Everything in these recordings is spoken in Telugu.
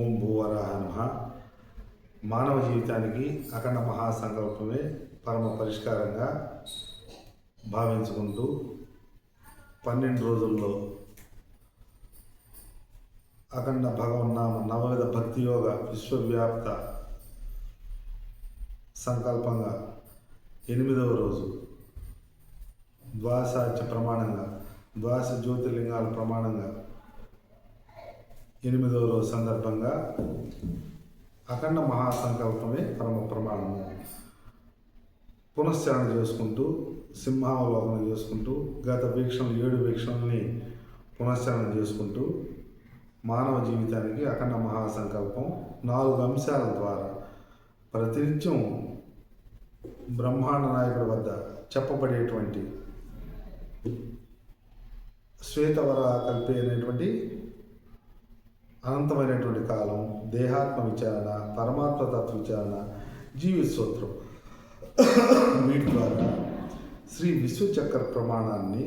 ఓం భూవరాహ నమః. మానవ జీవితానికి అఖండ మహాసంకల్పమే పరమ పరిష్కారంగా భావించుకుంటూ 12 రోజుల్లో అఖండ భగవన్నామ నవవిధ భక్తి యోగ విశ్వవ్యాప్త సంకల్పంగా 8వ రోజు ద్వాదశాచ ప్రమాణంగా ద్వాదశ జ్యోతిర్లింగాల ప్రమాణంగా 8వ రోజు సందర్భంగా అఖండ మహాసంకల్పమే పరమ ప్రమాణము పునశ్చరణ చేసుకుంటూ సింహావలోకనం చేసుకుంటూ గత వీక్షణలు 7 వీక్షణల్ని పునశ్చరణ చేసుకుంటూ మానవ జీవితానికి అఖండ మహాసంకల్పం 4 అంశాల ద్వారా ప్రతినిత్యం బ్రహ్మాండ నాయకుడి వద్ద చెప్పబడేటువంటి శ్వేతవర కల్పి అనేటువంటి అనంతమైనటువంటి కాలం, దేహాత్మ విచారణ, పరమాత్మ తత్వ విచారణ, జీవిత సూత్రం వీటి ద్వారా శ్రీ విశ్వచక్ర ప్రమాణాన్ని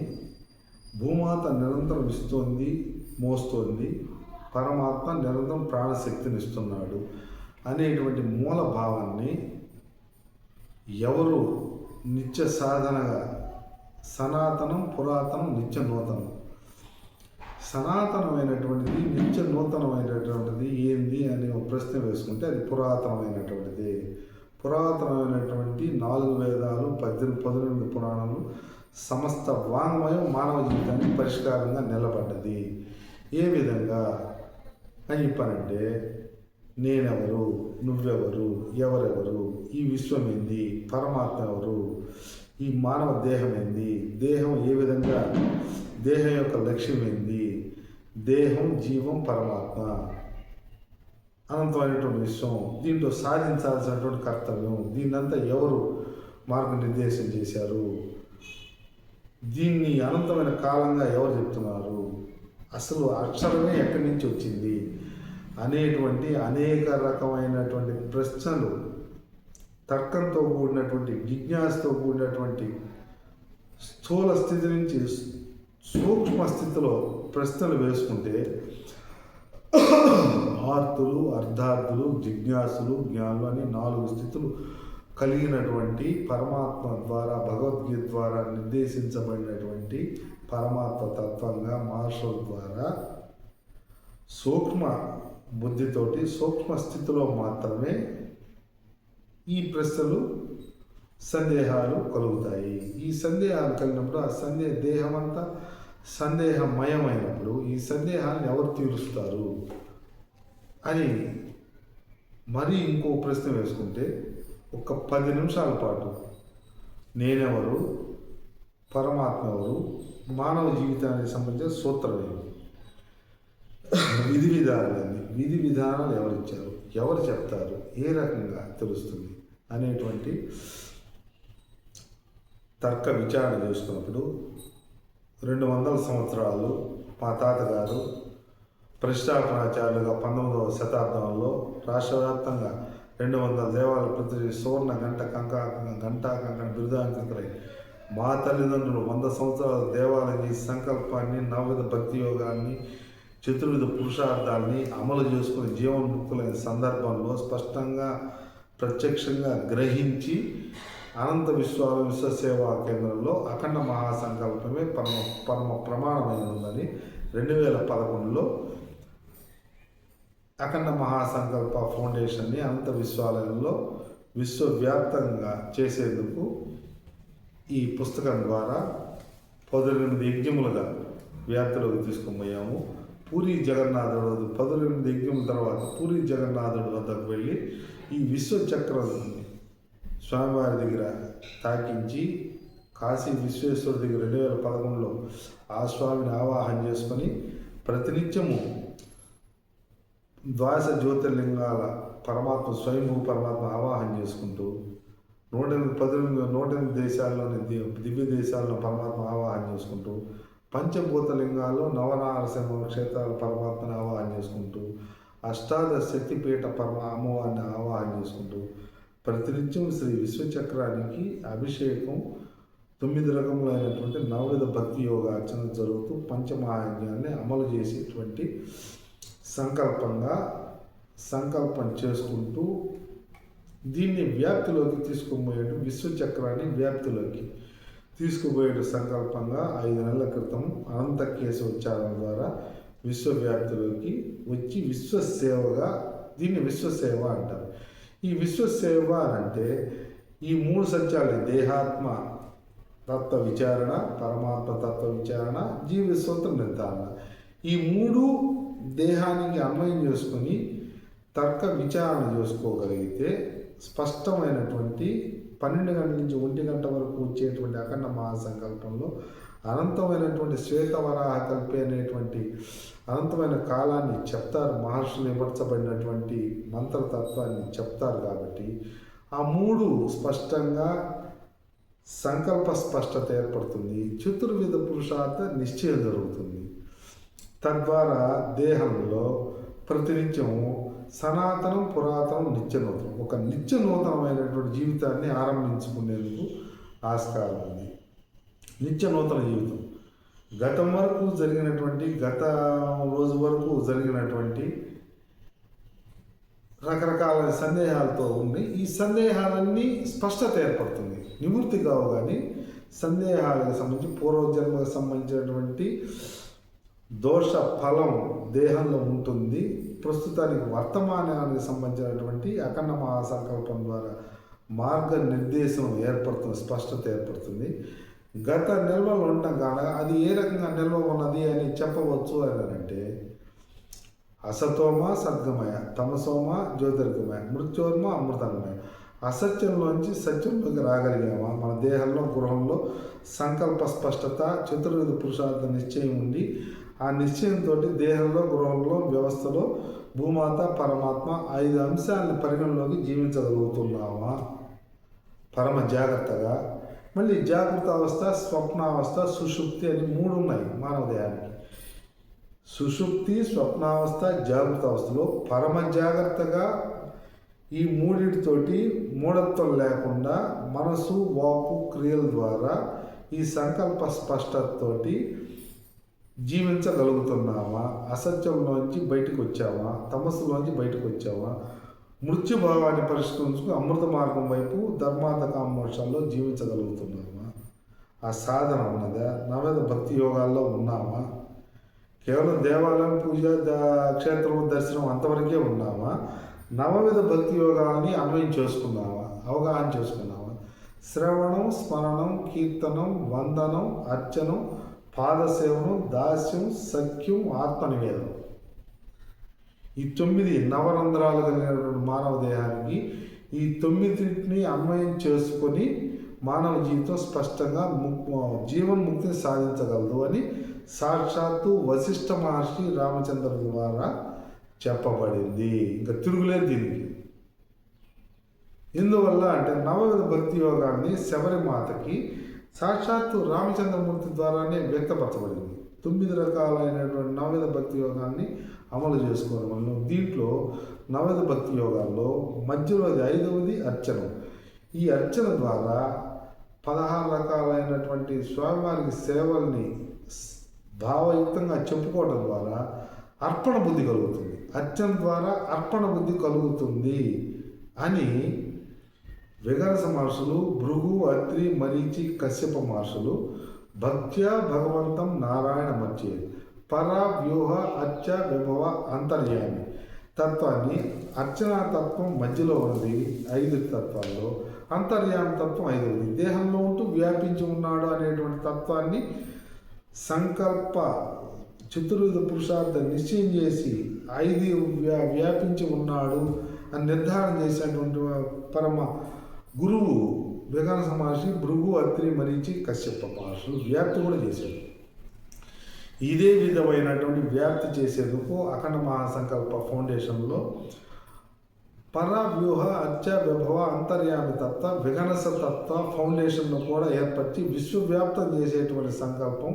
భూమాత నిరంతరం ఇస్తోంది, మోస్తోంది, పరమాత్మ నిరంతరం ప్రాణశక్తిని ఇస్తున్నాడు అనేటువంటి మూల భావాన్ని ఎవరు నిత్య సాధనగా సనాతనం, పురాతనం, నిత్య నూతనం, సనాతనమైనటువంటిది నిత్య నూతనమైనటువంటిది ఏంది అని ఒక ప్రశ్న వేసుకుంటే అది పురాతనమైనటువంటిది. పురాతనమైనటువంటి 4 వేదాలు, 18 పురాణాలు, సమస్త వాంగ్మయం మానవ జీవితానికి పరిష్కారంగా నిలబడ్డది. ఏ విధంగా అని చెప్పానంటే, నేనెవరు, నువ్వెవరు, ఎవరెవరు, ఈ విశ్వం ఏంది, పరమాత్మ ఎవరు, ఈ మానవ దేహం ఏంది, దేహం ఏ విధంగా, దేహం యొక్క లక్ష్యం ఏంది, దేహం, జీవం, పరమాత్మ అనంతమైనటువంటి విశ్వం, దీంట్లో సాధించాల్సినటువంటి కర్తవ్యం, దీన్నంతా ఎవరు మార్గనిర్దేశం చేశారు, దీన్ని అనంతమైన కాలంగా ఎవరు చెప్తున్నారు, అసలు అక్షరమే ఎక్కడి నుంచి వచ్చింది అనేటువంటి అనేక రకమైనటువంటి ప్రశ్నలు, తర్కంతో కూడినటువంటి జిజ్ఞాసతో కూడినటువంటి స్థూల స్థితి నుంచి సూక్ష్మ స్థితిలో ప్రశ్నలు వేసుకుంటే ఆర్తులు, అర్ధార్థులు, జిజ్ఞాసులు, జ్ఞానులు అని 4 స్థితులు కలిగినటువంటి పరమాత్మ ద్వారా, భగవద్గీత ద్వారా నిర్దేశించబడినటువంటి పరమాత్మ తత్వంగా మహర్షుల ద్వారా సూక్ష్మ బుద్ధితోటి సూక్ష్మ స్థితిలో మాత్రమే ఈ ప్రశ్నలు, సందేహాలు కలుగుతాయి. ఈ సందేహాలు కలిగినప్పుడు ఆ దేహమంతా సందేహమయమైనప్పుడు ఈ సందేహాన్ని ఎవరు తీరుస్తారు అని మరీ ఇంకో ప్రశ్న వేసుకుంటే, ఒక 10 నిమిషాల పాటు నేనెవరు, పరమాత్మ ఎవరు, మానవ జీవితానికి సంబంధించిన సూత్రం ఏమి, విధి విధానాలు ఎవరిచ్చారు, ఎవరు చెప్తారు, ఏ రకంగా తెలుస్తుంది అనేటువంటి తర్క విచారణ చేసుకున్నప్పుడు 200 సంవత్సరాలు మా తాతగారు ప్రతిష్టాపనాచార్యులుగా 19వ శతాబ్దంలో రాష్ట్ర వ్యాప్తంగా 200 దేవాలయాలు ప్రతి సువర్ణ కంకణ బిరుదాంకితులై మా తల్లిదండ్రులు 100 సంవత్సరాల దేవాలయ సంకల్పాన్ని, నవవిధ భక్తి యోగాన్ని, చతుర్విధ పురుషార్థాన్ని అమలు చేసుకుని జీవన్ముక్తులైన సందర్భంలో స్పష్టంగా ప్రత్యక్షంగా గ్రహించి అనంత విశ్వసేవా కేంద్రంలో అఖండ మహాసంకల్పమే పరమ ప్రమాణమైనదని 2011లో అఖండ మహాసంకల్ప ఫౌండేషన్ని అనంత విశ్వాలయంలో విశ్వవ్యాప్తంగా చేసేందుకు ఈ పుస్తకం ద్వారా 18 యజ్ఞములుగా వ్యాప్తిలోకి తీసుకుపోయాము. పూరి జగన్నాథుడు 18 యజ్ఞముల తర్వాత పూరి జగన్నాథుడు వద్దకు వెళ్ళి ఈ విశ్వచక్రం స్వామివారి దగ్గర తాకించి, కాశీ విశ్వేశ్వరుడి దగ్గర 2011లో ఆ స్వామిని ఆవాహన చేసుకొని ప్రతినిత్యము ద్వాదశ జ్యోతిర్లింగాల పరమాత్మ, స్వయంభూ పరమాత్మ ఆవాహన చేసుకుంటూ 108 దేశాల్లోని దివ్య దేశాల్లో పరమాత్మ ఆవాహన చేసుకుంటూ, పంచభూతలింగాల్లో నవనారసింహ క్షేత్రాల పరమాత్మని ఆవాహన చేసుకుంటూ, అష్టాదశ శక్తిపీఠ అమ్మవారిని ఆవాహన చేసుకుంటూ ప్రతినిత్యం శ్రీ విశ్వచక్రానికి అభిషేకం, 9 రకములైనటువంటి నవవిధ భక్తి యోగార్చన జరుగుతూ పంచమహాయజ్ఞాన్ని అమలు చేసేటువంటి సంకల్పంగా సంకల్పం చేసుకుంటూ దీన్ని వ్యాప్తిలోకి తీసుకుపోయేటు విశ్వచక్రాన్ని వ్యాప్తిలోకి తీసుకుపోయేటు సంకల్పంగా 5 నెలల క్రితం అనంత కేశోచ్చారణ ద్వారా విశ్వవ్యాప్తిలోకి వచ్చి విశ్వసేవగా దీన్ని విశ్వసేవ అంటారు. ఈ విశ్వసేవ అంటే ఈ 3 సత్యాలు దేహాత్మ తత్వ విచారణ, పరమాత్మ తత్వ విచారణ, జీవ సూత్ర నిర్ధారణ, ఈ 3 దేహానికి అన్వయం చేసుకొని తర్క విచారణ చేసుకోగలిగితే స్పష్టమైనటువంటి 12 గంటల నుంచి 1 గంట వరకు వచ్చేటువంటి అఖండ మహాసంకల్పంలో అనంతమైనటువంటి శ్వేతవరాహ కల్పి అనేటువంటి అనంతమైన కాలాన్ని చెప్తారు. మహర్షులు ఇమర్చబడినటువంటి మంత్రతత్వాన్ని చెప్తారు. కాబట్టి ఆ 3 స్పష్టంగా సంకల్ప స్పష్టత ఏర్పడుతుంది. చతుర్విధ పురుషార్థ నిశ్చయం జరుగుతుంది. తద్వారా దేహంలో ప్రతినిత్యం సనాతనం, పురాతనం, నిత్యనూతనం, ఒక నిత్యనూతనమైనటువంటి జీవితాన్ని ఆరంభించుకునేందుకు ఆస్కారం ఉంది. నిత్యనూతన జీవితం గతం వరకు జరిగినటువంటి, గత రోజు వరకు జరిగినటువంటి రకరకాల సందేహాలతో ఉంది. ఈ సందేహాలన్నీ స్పష్టత ఏర్పడుతుంది. నివృత్తి కావు, కానీ సందేహాలకు సంబంధించి పూర్వజన్మకు సంబంధించినటువంటి దోష ఫలం దేహంలో ఉంటుంది. ప్రస్తుతానికి వర్తమానానికి సంబంధించినటువంటి అఖండ మహాసంకల్పం ద్వారా మార్గ నిర్దేశం ఏర్పడుతుంది, స్పష్టత ఏర్పడుతుంది. గత నిల్వలు ఉండటం కాన అది ఏ రకంగా నిల్వ ఉన్నది అని చెప్పవచ్చు అని అంటే అసతోమ సద్గమయ, తమసోమ జ్యోతిర్గమయ, మృత్యోర్మ అమృతంగమయ. అసత్యంలోంచి సత్యంలోకి రాగలిగామా? మన దేహంలో, గృహంలో సంకల్ప స్పష్టత, చతుర్విధ పురుషార్థ నిశ్చయం ఉండి ఆ నిశ్చయంతో దేహంలో, గృహంలో, వ్యవస్థలో భూమాత, పరమాత్మ 5 అంశాలను పరిగణలోకి జీవించగలుగుతున్నామా? పరమ జాగ్రత్తగా. మళ్ళీ జాగృత అవస్థ, స్వప్నావస్థ, సుషుప్తి అని 3 ఉన్నాయి మానవ దేహానికి. సుషుప్తి, స్వప్నావస్థ, జాగృత అవస్థలో పరమ జాగ్రత్తగా ఈ 3తోటి మూఢత్వం లేకుండా మనసు, వాక్కు, క్రియల ద్వారా ఈ సంకల్ప స్పష్టతతోటి జీవించగలుగుతున్నామా? అసత్యంలోంచి బయటకు వచ్చామా? తమస్సులోంచి బయటకు వచ్చామా? మృత్యుభావాన్ని పరిష్కరించుకుని అమృత మార్గం వైపు ధర్మార్థ కామోక్షాల్లో జీవించగలుగుతున్నామా? ఆ సాధన ఉన్నదా? నవవిధ భక్తి యోగాల్లో ఉన్నామా? కేవలం దేవాలయం, పూజ, క్షేత్రం దర్శనం అంతవరకే ఉన్నామా? నవవిధ భక్తి యోగాలని అన్వయం చేసుకున్నామా? అవగాహన చేసుకున్నామా? శ్రవణం, స్మరణం, కీర్తనం, వందనం, అర్చనం, పాదసేవనం, దాస్యం, సఖ్యం, ఆత్మనివేదనం, ఈ 9 నవరంధ్రాలు కలిగినటువంటి మానవ దేహానికి ఈ 9ని అన్వయం చేసుకొని మానవ జీవితం స్పష్టంగా జీవన్ముక్తిని సాధించగలదు అని సాక్షాత్తు వశిష్ఠ మహర్షి రామచంద్రుల ద్వారా చెప్పబడింది. ఇంకా తిరుగులేదు దీనికి. ఎందువల్ల అంటే నవవిధ భక్తి యోగాన్ని శబరిమాతకి సాక్షాత్తు రామచంద్రమూర్తి ద్వారానే వ్యక్తపరచబడింది. 9 రకాలైనటువంటి నవవిధ భక్తి యోగాన్ని అమలు చేసుకోవడం వల్ల దీంట్లో నవవిధ భక్తి యోగాల్లో మధ్యలోది 5వది అర్చనం. ఈ అర్చన ద్వారా 16 రకాలైనటువంటి స్వామివారికి సేవల్ని భావయుక్తంగా చెప్పుకోవడం ద్వారా అర్పణ బుద్ధి కలుగుతుంది. అర్చన ద్వారా అర్పణ బుద్ధి కలుగుతుంది అని విగరస మహర్షులు, భృగు, అత్రి, మరీచి, కశ్యప మహర్షులు భక్త్యా భగవంతం నారాయణ మధ్యే పర వ్యూహ అర్చ విభవ అంతర్యామి తత్వాన్ని, అర్చనా తత్వం మధ్యలో ఉన్నది 5 తత్వాల్లో, అంతర్యామి తత్వం 5వది, దేహంలో ఉంటూ వ్యాపించి ఉన్నాడు అనేటువంటి తత్వాన్ని సంకల్ప చతుర్విధ పురుషార్థ నిశ్చయం చేసి 5 వ్యాపించి ఉన్నాడు అని నిర్ధారణ చేసినటువంటి పరమ గురువు విగరస మహర్షి, భృగు, అత్రి, మరీచి, కశ్యప మహర్షులు వ్యాప్తి కూడా చేశాడు. ఇదే విధమైనటువంటి వ్యాప్తి చేసేందుకు అఖండ మహాసంకల్ప ఫౌండేషన్లో పర వ్యూహ అర్చ విభవ అంతర్యామి తత్వ విగనస తత్వ ఫౌండేషన్ను కూడా ఏర్పరిచి విశ్వవ్యాప్తం చేసేటువంటి సంకల్పం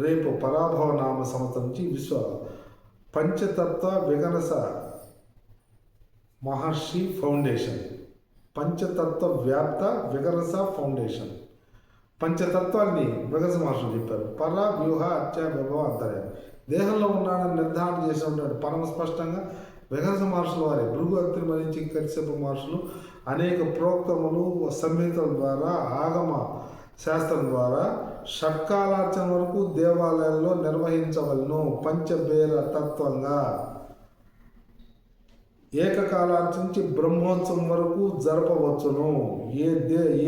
రేపు పరాభవ నామ సంవత్సరం నుంచి విశ్వ పంచతత్వ విగనస మహర్షి ఫౌండేషన్, పంచతత్వ వ్యాప్త విగనస ఫౌండేషన్. పంచతత్వాన్ని విగనస మహర్షులు చెప్పారు. పర వ్యూహ అర్చ విభవ అంతర్యామి దేహంలో ఉన్నాడని నిర్ధారణ చేసి ఉంటాడు పరమ స్పష్టంగా. వెంకట మహర్షుల వారి భృగు అత్రి మరించి కశ్యప మహర్షులు అనేక ప్రోక్తములు సంహితల ద్వారా ఆగమ శాస్త్రం ద్వారా షట్కాలార్చన వరకు దేవాలయాల్లో నిర్వహించవలను. పంచబేర తత్వంగా ఏకకాలార్చించి బ్రహ్మోత్సవం వరకు జరపవచ్చును.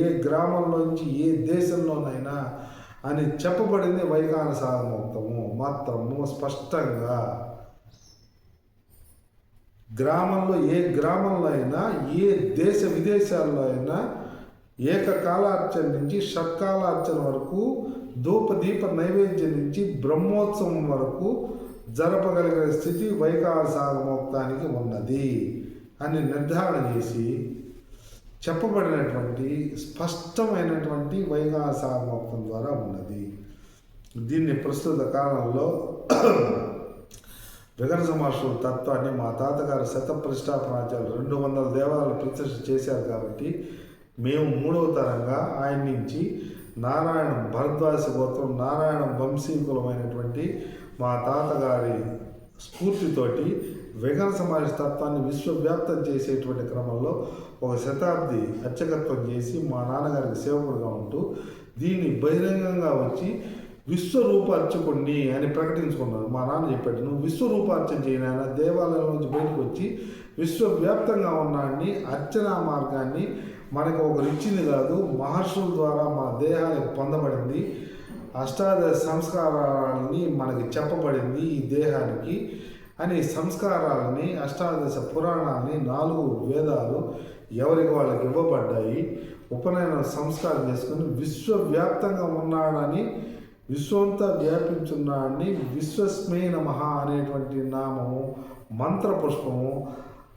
ఏ గ్రామంలోంచి ఏ దేశంలోనైనా అని చెప్పబడింది వైఖాన సాగమోక్తము మాత్రము స్పష్టంగా. ఏ గ్రామంలో అయినా ఏ దేశ విదేశాల్లో అయినా ఏకకాలార్చన నుంచి షట్కాలార్చన వరకు ధూపదీప నైవేద్యం నుంచి బ్రహ్మోత్సవం వరకు జరపగలిగే స్థితి వైఖాన సాగమోక్తానికి ఉన్నది అని నిర్ధారణ చేసి చెప్పబడినటువంటి స్పష్టమైనటువంటి వైఖాన సాగమోక్తం ద్వారా ఉన్నది. దీన్ని ప్రస్తుత కాలంలో వెంకట మహర్షుల తత్వాన్ని మా తాతగారు శతప్రతిష్టాపనాచార్యులు 200 దేవాలయాలు ప్రతిష్ఠ చేశారు కాబట్టి మేము 3వ తరంగా ఆయన నుంచి నారాయణం భరద్వాజ గోత్రం నారాయణం వంశీకులమైనటువంటి మా తాతగారి స్ఫూర్తితోటి వెంకట మహర్షి తత్వాన్ని విశ్వవ్యాప్తం చేసేటువంటి క్రమంలో 1 శతాబ్ది అర్చకత్వం చేసి మా నాన్నగారికి సేవకుడుగా ఉంటూ దీన్ని బహిరంగంగా వచ్చి విశ్వరూపార్చకుణ్ణి అని ప్రకటించుకున్నారు. మా నాన్న చెప్పాడు, నువ్వు విశ్వరూపార్చన చేయనాయన, దేవాలయం నుంచి బయటకు వచ్చి విశ్వవ్యాప్తంగా ఉన్నాన్ని అర్చనా మార్గాన్ని మనకు ఒకరు ఇచ్చింది కాదు, మహర్షుల ద్వారా మన దేహానికి పొందబడింది. అష్టాదశ సంస్కారాలని మనకి చెప్పబడింది ఈ దేహానికి అని సంస్కారాలని అష్టాదశ పురాణాలని 4 వేదాలు ఎవరికి వాళ్ళకి ఇవ్వబడ్డాయి. ఉపనయనం సంస్కారం చేసుకుని విశ్వవ్యాప్తంగా ఉన్నాడని విశ్వంతా వ్యాపించున్నాడని విశ్వస్మై నమః అనేటువంటి నామము మంత్రపుష్పము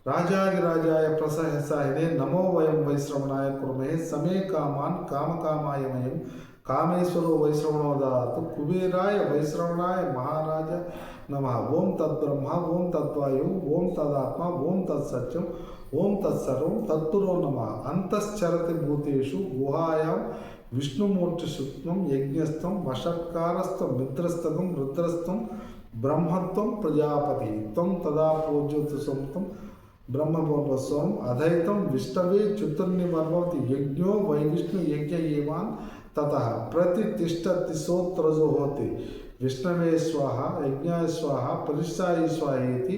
రాజాదిరాజాయ ప్రసహసాహినే నమో వయం వైశ్రవణాయ కుర్మే సమే కామాన్ కామకామాయమయం కామేశ్వరో వైశ్రవణోదాతు కుబేరాయ వైశ్రవణాయ మహారాజ నమః. ఓం తద్బ్రహ్మ ఓం తద్వాయు ఓం తదాత్మ ఓం తత్సత్యం ఓం తత్సర్వం తత్పురో నమః. అంతశ్చరతి భూతేషు గుహాయాం విష్ణుమూర్తి శుక్లం యజ్ఞస్థం వషట్కారస్థం మిత్రస్థం రుద్రస్థం బ్రహ్మత్వం ప్రజాపతి త్వం తదా పూజ్యోతిసం బ్రహ్మపూర్వస్వం అధైతం విష్ణవే చతుర్నివర్వతి యజ్ఞో వైవిష్ణు యజ్ఞ ఏవాన్ తతః ప్రతిష్ఠతి సోత్రజోహోతి విష్ణవే స్వాహ యజ్ఞాయ స్వాహ పరిష్టాయ స్వాహేతి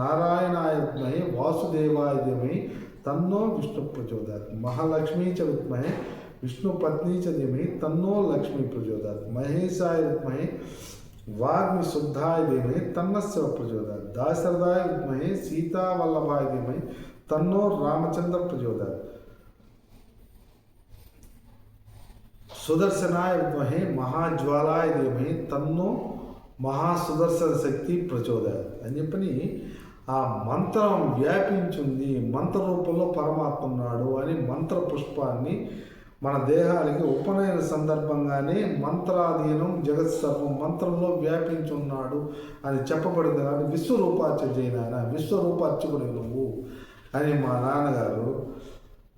నారాయణాయ విద్మహే వాసుదేవాయ ధీమహి తన్నో విష్ణు ప్రచోదయాత్. మహాలక్ష్మీ చ విద్మహే విష్ణు పత్ని చ ధీమహి తన్నో లక్ష్మీ ప్రచోదయాత్. మహేశాయ విద్మహే వాగ్మి శుద్ధాయ ధీమహి తన్నస్య ప్రచోదయాత్. దాశరథాయ విద్మహే సీతావల్లభాయ ధీమహి తన్నో రామచంద్ర ప్రచోదయాత్. సుదర్శనాయ విద్మహే మహాజ్వాలాయ ధీమహి తన్నో మహాసుదర్శన శక్తి ప్రచోదయాత్ అని చెప్పని ఆ మంత్రం వ్యాపించింది, మంత్ర రూపంలో పరమాత్మ ఉన్నాడు అని మంత్ర పుష్పాన్ని మన దేహాలకి ఉపనయన సందర్భంగానే మంత్రాధీనం జగత్ సర్వం మంత్రంలో వ్యాపించున్నాడు అని చెప్పబడింది. కానీ విశ్వరూపార్చన చేయనాయన, విశ్వరూపార్చకుడు నువ్వు అని మా నాన్నగారు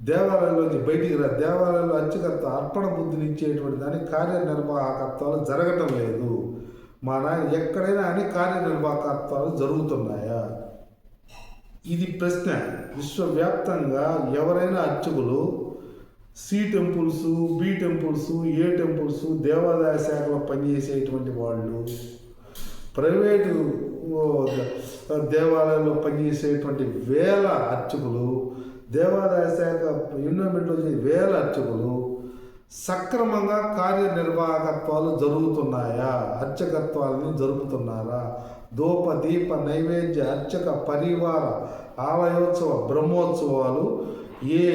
దేవాలయంలోంచి బయటికి దేవాలయంలో అర్చకత్వ అర్పణ బుద్ధిని ఇచ్చేటువంటి దాని కార్యనిర్వాహకత్వాలు జరగటం లేదు. మా నాయన ఎక్కడైనా అని కార్యనిర్వాహకత్వాలు జరుగుతున్నాయా? ఇది ప్రశ్న. విశ్వవ్యాప్తంగా ఎవరైనా అర్చకులు సి టెంపుల్స్, బి టెంపుల్స్, ఏ టెంపుల్స్, దేవాదాయ శాఖలో పనిచేసేటువంటి వాళ్ళు, ప్రైవేటు దేవాలయాల్లో పనిచేసేటువంటి వేల అర్చకులు, దేవాదాయ శాఖ ఇన్వెస్ట్మెంట్లో వేల అర్చకులు సక్రమంగా కార్యనిర్వాహకత్వాలు జరుగుతున్నాయా? అర్చకత్వాలని జరుపుతున్నారా? ధూప దీప నైవేద్య అర్చక పరివార ఆలయోత్సవ బ్రహ్మోత్సవాలు ఏ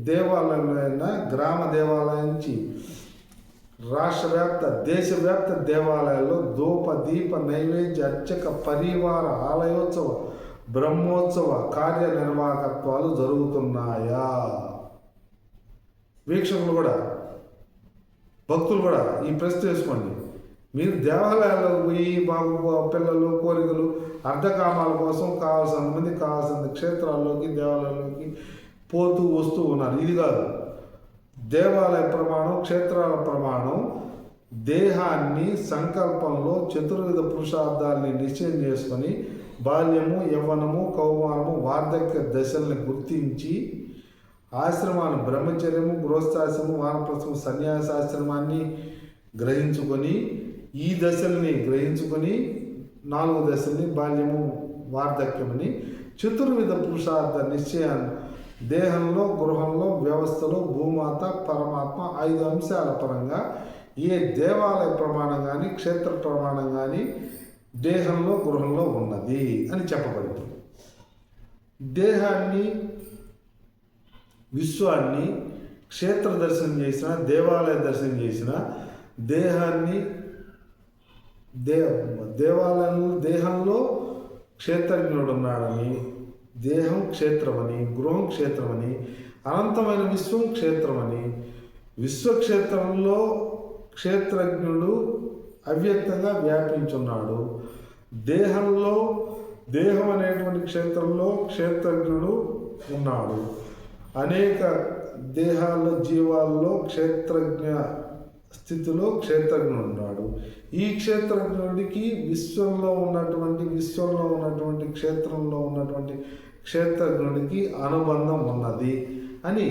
దేవాలయంలో గ్రామ దేవాలయం నుంచి రాష్ట్రవ్యాప్త దేశవ్యాప్త దేవాలయాల్లో ధూప దీప నైవేద్య అర్చక పరివార ఆలయోత్సవ బ్రహ్మోత్సవ కార్యనిర్వాహకత్వాలు జరుగుతున్నాయా? వీక్షకులు కూడా భక్తులు కూడా ఈ ప్రశ్న చేసుకోండి. మీరు దేవాలయాలకు పోయి బాబు పిల్లలు కోరికలు అర్ధకామాల కోసం కావాల్సిన క్షేత్రాల్లోకి దేవాలయాల్లోకి పోతూ వస్తూ ఉన్నారు. ఇది కాదు దేవాలయ ప్రమాణం, క్షేత్రాల ప్రమాణం. దేహాన్ని సంకల్పంలో చతుర్విధ పురుషార్థాలని నిశ్చయం చేసుకొని బాల్యము, యవ్వనము, కౌమారము, వార్ధక్య దశల్ని గుర్తించి ఆశ్రమాన్ని బ్రహ్మచర్యము, గృహస్థాశ్రమము, వానప్రస్థము, సన్యాసాశ్రమాన్ని గ్రహించుకొని ఈ దశల్ని గ్రహించుకొని 4 దశల్ని బాల్యము, వార్ధక్యమని చతుర్విధ పురుషార్థ నిశ్చయాన్ని దేహంలో, గృహంలో, వ్యవస్థలో, భూమాత, పరమాత్మ 5 అంశాల పరంగా ఏ దేవాలయ ప్రమాణం కానీ క్షేత్ర ప్రమాణం కానీ దేహంలో, గృహంలో ఉన్నది అని చెప్పబడింది. దేహాన్ని, విశ్వాన్ని క్షేత్ర దర్శనం చేసిన, దేవాలయ దర్శనం చేసిన, దేహాన్ని దేహంలో క్షేత్రజ్ఞుడు ఉన్నాడని, దేహం క్షేత్రమని, గృహం క్షేత్రమని, అనంతమైన విశ్వం క్షేత్రమని, విశ్వక్షేత్రంలో క్షేత్రజ్ఞుడు అవ్యక్తంగా వ్యాపించున్నాడు, దేహం అనేటువంటి క్షేత్రంలో క్షేత్రజ్ఞుడు ఉన్నాడు, అనేక దేహాల్లో, జీవాల్లో క్షేత్రజ్ఞ స్థితిలో క్షేత్రజ్ఞుడు ఉన్నాడు. ఈ క్షేత్రజ్ఞుడికి విశ్వంలో ఉన్నటువంటి క్షేత్రంలో ఉన్నటువంటి క్షేత్రజ్ఞుడికి అనుబంధం ఉన్నది అని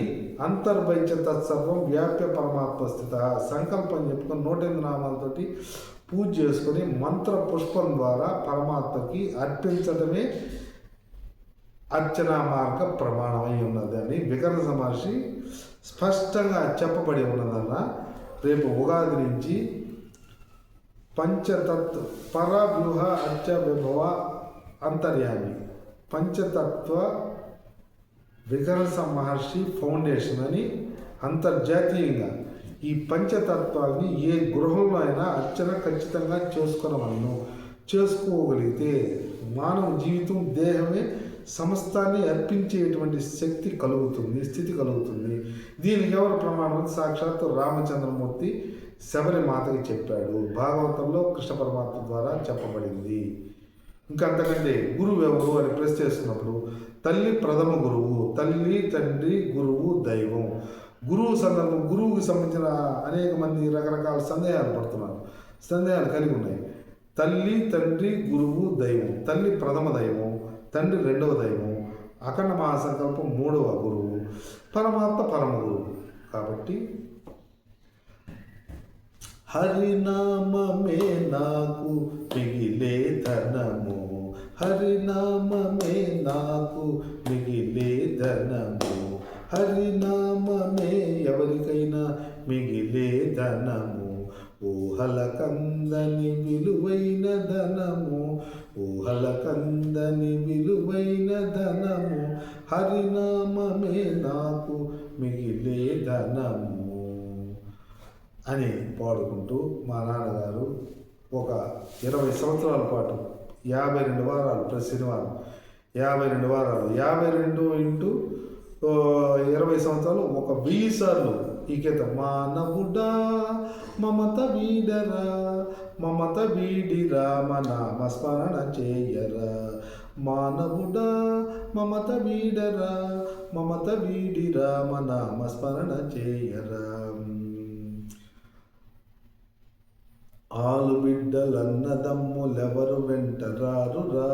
అంతర్భైత్య తత్సర్వం వ్యాప్య పరమాత్మ స్థిత సంకల్పం చెప్పుకొని 108 నామాలతోటి పూజ చేసుకొని మంత్ర పుష్పం ద్వారా పరమాత్మకి అర్పించడమే అర్చనా మార్గ ప్రమాణమై ఉన్నది అని వికర్ణ మహర్షి స్పష్టంగా చెప్పబడి ఉన్నదన్న. రేపు ఉగాది నుంచి పంచతత్వ పరవ్యూహ అర్చ విభవ అంతర్యామి పంచతత్వ వికర్ణ మహర్షి ఫౌండేషన్ అని అంతర్జాతీయంగా ఈ పంచతత్వాన్ని ఏ గృహంలో అయినా అర్చన ఖచ్చితంగా చేసుకోగలిగితే మానవ జీవితం దేహమే సమస్తాన్ని అర్పించేటువంటి స్థితి కలుగుతుంది. దీనికి ఎవరు ప్రమాణం? సాక్షాత్తు రామచంద్రమూర్తి శబరిమాతకి చెప్పాడు. భాగవతంలో కృష్ణ పరమాత్మ ద్వారా చెప్పబడింది. ఇంకా అంతకంటే గురువు ఎవరు అని ప్రశ్న చేస్తున్నప్పుడు తల్లి ప్రథమ గురువు, తల్లి, తండ్రి, గురువు, దైవం. గురువుకి సంబంధించిన అనేక మంది రకరకాల సందేహాలు కలిగి ఉన్నాయి. తల్లి, తండ్రి, గురువు, దైవం. తల్లి ప్రథమ దైవం, తండ్రి రెండవ దైవం, అఖండ మహాసంకల్పం 3వ గురువు, పరమాత్మ పరమ గురువు. కాబట్టి హరినామమే నాకు మిగిలే ధనము, హరినామమే నాకు మిగిలే ధనము, హరినామమే ఎవరికైనా మిగిలే ధనము, ఊహల కందని విలువైన ధనము, ఊహల కందని విలువైన ధనము, హరినామమే నాకు మిగిలే ధనము అని పాడుకుంటూ మా నాన్నగారు ఒక 20 సంవత్సరాల పాటు 52 వారాలు ప్రతి శనివారం 52 వారాలు 52 ఇంటూ 20 సంవత్సరాలు ఒక 1000 సార్లు ఈ కీర్తన మానవుడా మమత వీడరా, మమత వీడిరా నామ స్మరణ చేయరా, మానవుడా మమత వీడరా, మమత వీడిరా నామ స్మరణ చేయరా. ఆలు బిడ్డలన్నదమ్ములెవరు వెంటరారురా,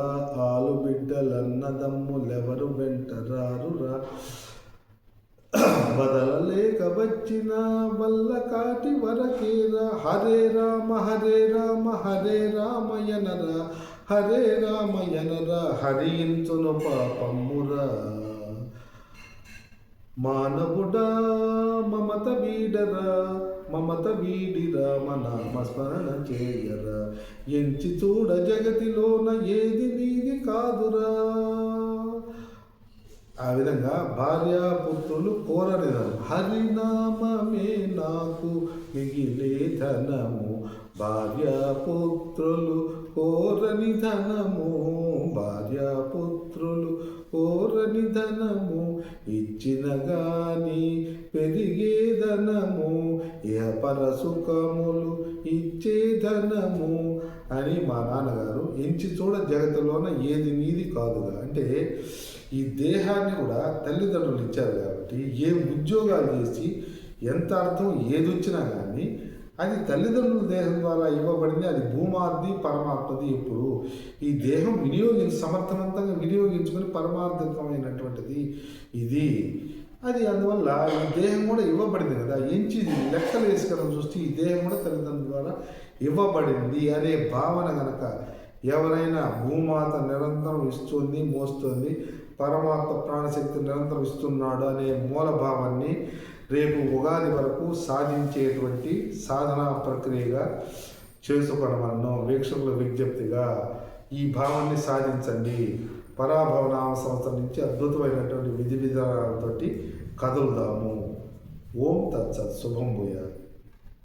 ఆలు బిడ్డలన్నదమ్ములెవరు వెంటరారురా, బదలలేక వచ్చిన వల్ల కాటి వరకేరా, హరే రామ హరే రామ హరే రామయనరా, హరే రామయనరా హరించును పాపమురా, మానవుడా మమత వీడరా, మమత వీడిరా నామ స్మరణ చేయరా, ఎంచి చూడ జగతిలోన ఏది నీది కాదురా. ఆ విధంగా భార్యాపుత్రులు కోరని ధనం, హరినామమే నాకు మిగిలే ధనము, భార్యాపుత్రులు కోరని ధనము, భార్యాపుత్రులు కోరని ధనము, ఇచ్చిన గాని పెరిగే ధనము, ఇహపర సుఖములు ఇచ్చే ధనము అని మా నాన్నగారు ఎంచి చూడ జగత్తులోన ఏది నీది కాదుగా. అంటే ఈ దేహాన్ని కూడా తల్లిదండ్రులు ఇచ్చారు కాబట్టి ఏ ఉద్యోగాలు చేసి ఎంత అర్థం ఏది వచ్చినా కానీ అది తల్లిదండ్రుల దేహం ద్వారా ఇవ్వబడింది. అది భూమార్ది పరమాత్మది. ఇప్పుడు ఈ దేహం సమర్థవంతంగా వినియోగించుకొని పరమార్థకమైనటువంటిది ఇది. అది అందువల్ల ఈ దేహం కూడా ఇవ్వబడింది కదా, ఎంచి లెక్కలు వేసుకొని చూస్తే ఈ దేహం కూడా తల్లిదండ్రుల ద్వారా ఇవ్వబడింది అనే భావన కనుక ఎవరైనా భూమాత నిరంతరం ఇస్తుంది, మోస్తుంది, పరమాత్మ ప్రాణశక్తి నిరంతరం ఇస్తున్నాడు అనే మూల భావాన్ని రేపు ఉగాది వరకు సాధించేటువంటి సాధనా ప్రక్రియగా చేసుకోవడం వీక్షకుల విజ్ఞప్తిగా ఈ భావాన్ని సాధించండి. పరాభవ నామ సంవత్సరం నుంచి అద్భుతమైనటువంటి విధి విధానాలతోటి కదులుదాము. ఓం తత్సత్. శుభం భూయాత్.